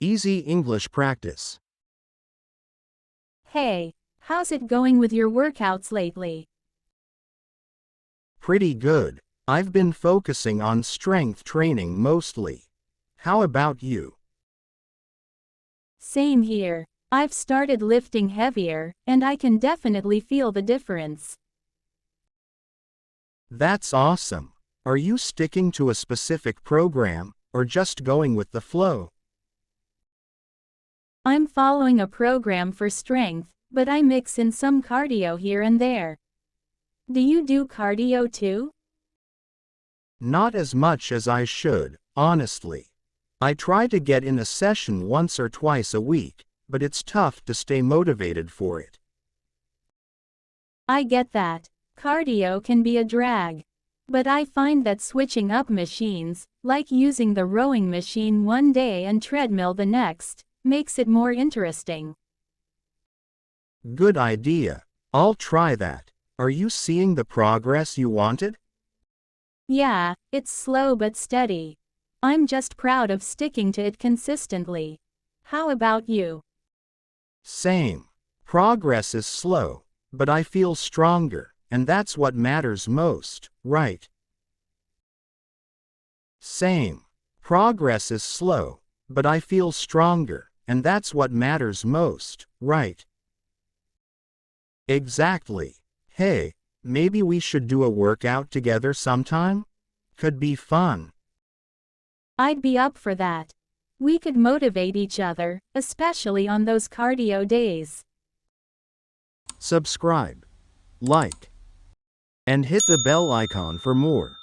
Easy English practice. Hey, how's it going with your workouts lately? Pretty good. I've been focusing on strength training mostly. How about you? Same here. I've started lifting heavier, and I can definitely feel the difference. That's awesome. Are you sticking to a specific program, or just going with the flow? I'm following a program for strength, but I mix in some cardio here and there. Do you do cardio too? Not as much as I should, honestly. I try to get in a session once or twice a week, but it's tough to stay motivated for it. I get that. Cardio can be a drag. But I find that switching up machines, like using the rowing machine one day and treadmill the next, makes it more interesting. Good idea. I'll try that. Are you seeing the progress you wanted? Yeah, it's slow but steady. I'm just proud of sticking to it consistently. How about you? Same. Progress is slow, but I feel stronger, and that's what matters most, right? Same. Progress is slow, but I feel stronger, and that's what matters most, right? Exactly. Hey, maybe we should do a workout together sometime? Could be fun. I'd be up for that. We could motivate each other, especially on those cardio days. Subscribe, like, and hit the bell icon for more.